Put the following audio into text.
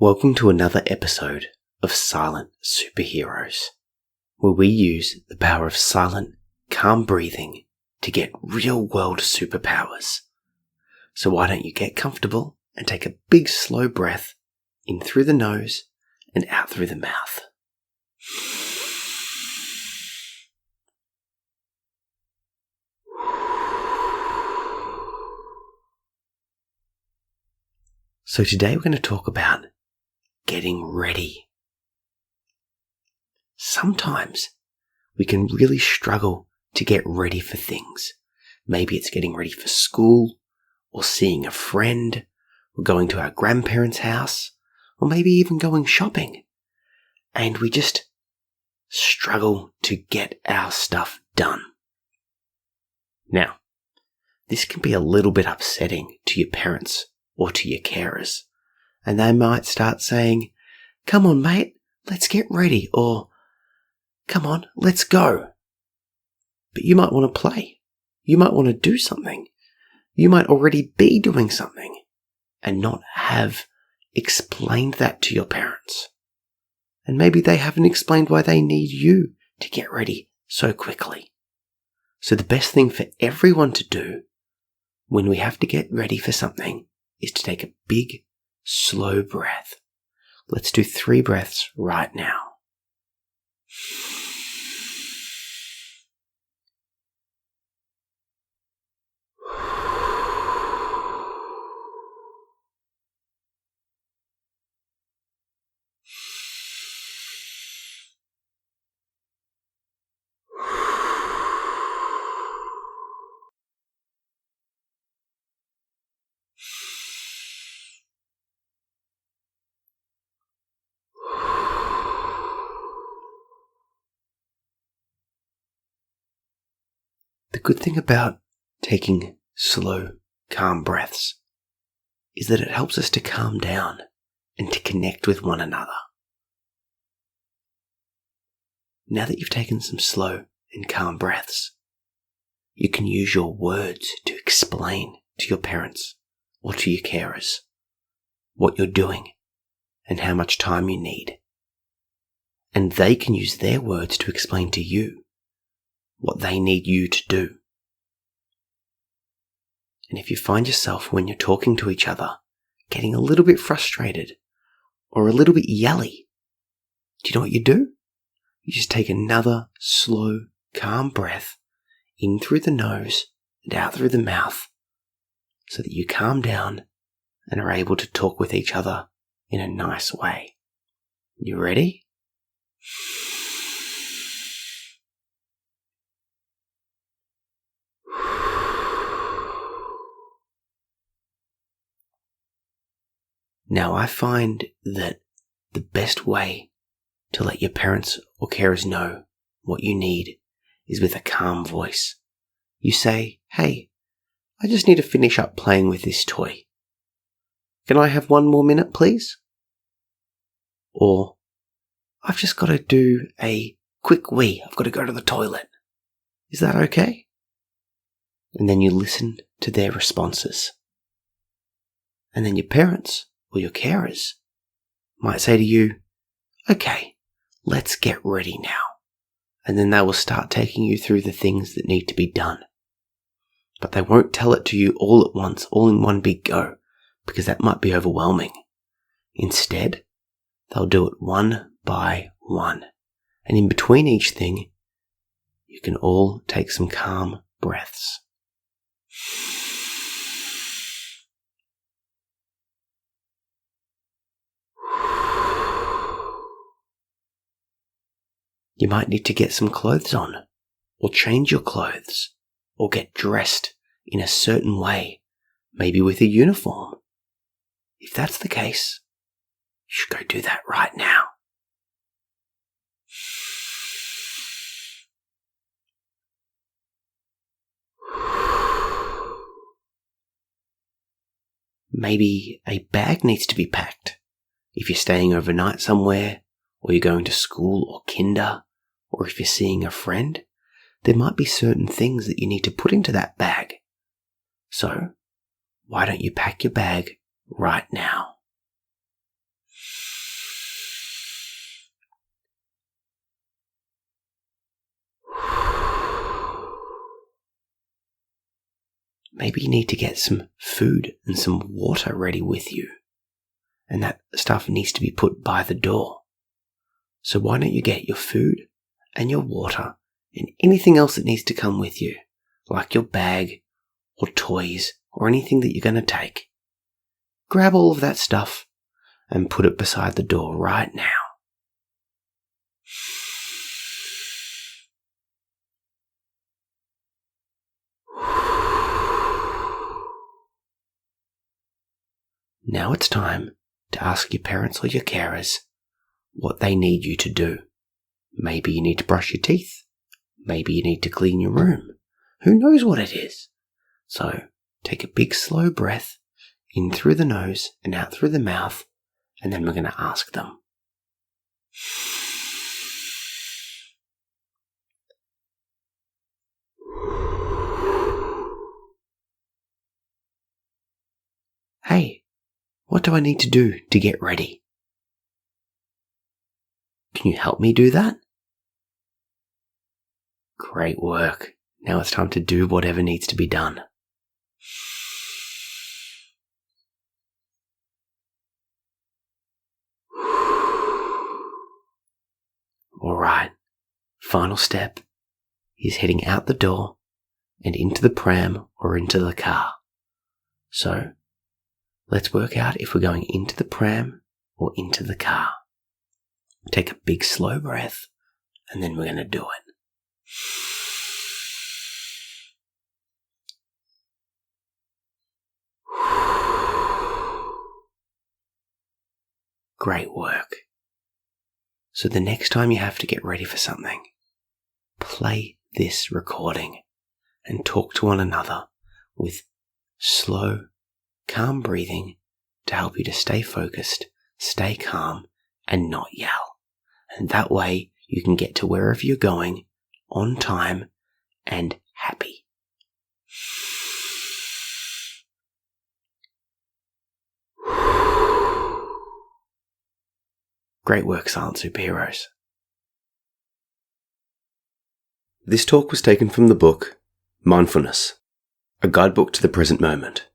Welcome to another episode of Silent Superheroes, where we use the power of silent, calm breathing to get real-world superpowers. So why don't you get comfortable and take a big slow breath in through the nose and out through the mouth. So today we're going to talk about getting ready. Sometimes we can really struggle to get ready for things. Maybe it's getting ready for school, or seeing a friend, or going to our grandparents' house, or maybe even going shopping. And we just struggle to get our stuff done. Now, this can be a little bit upsetting to your parents or to your carers. And they might start saying, "Come on, mate, let's get ready," or "Come on, let's go." But you might want to play. You might want to do something. You might already be doing something and not have explained that to your parents. And maybe they haven't explained why they need you to get ready so quickly. So the best thing for everyone to do when we have to get ready for something is to take a big, slow breath. Let's do 3 breaths right now. The good thing about taking slow, calm breaths is that it helps us to calm down and to connect with one another. Now that you've taken some slow and calm breaths, you can use your words to explain to your parents or to your carers what you're doing and how much time you need. And they can use their words to explain to you what they need you to do. And if you find yourself, when you're talking to each other, getting a little bit frustrated or a little bit yelly, do you know what you do? You just take another slow, calm breath in through the nose and out through the mouth so that you calm down and are able to talk with each other in a nice way. You ready? Now, I find that the best way to let your parents or carers know what you need is with a calm voice. You say, "Hey, I just need to finish up playing with this toy. Can I have 1 more minute, please?" Or, "I've just got to do a quick wee. I've got to go to the toilet. Is that okay?" And then you listen to their responses. And then your parents or your carers might say to you, "Okay, let's get ready now." And then they will start taking you through the things that need to be done. But they won't tell it to you all at once, all in one big go, because that might be overwhelming. Instead, they'll do it one by one. And in between each thing, you can all take some calm breaths. You might need to get some clothes on, or change your clothes, or get dressed in a certain way, maybe with a uniform. If that's the case, you should go do that right now. Maybe a bag needs to be packed. If you're staying overnight somewhere, or you're going to school or kinder, or if you're seeing a friend, there might be certain things that you need to put into that bag. So, why don't you pack your bag right now? maybe you need to get some food and some water ready with you. And that stuff needs to be put by the door. So why don't you get your food and your water and anything else that needs to come with you, like your bag or toys or anything that you're going to take. Grab all of that stuff and put it beside the door right now. Now it's time to ask your parents or your carers what they need you to do. Maybe you need to brush your teeth. Maybe you need to clean your room. Who knows what it is? So take a big slow breath in through the nose and out through the mouth, and then we're going to ask them. Hey, what do I need to do to get ready? Can you help me do that? Great work. Now it's time to do whatever needs to be done. Alright, final step is heading out the door and into the pram or into the car. So, let's work out if we're going into the pram or into the car. Take a big slow breath and then we're going to do it. Great work. So the next time you have to get ready for something, play this recording and talk to one another with slow, calm breathing to help you to stay focused, stay calm, and not yell. And that way you can get to wherever you're going on time and happy. Great work, silent superheroes. This talk was taken from the book Mindfulness, a guidebook to the present moment.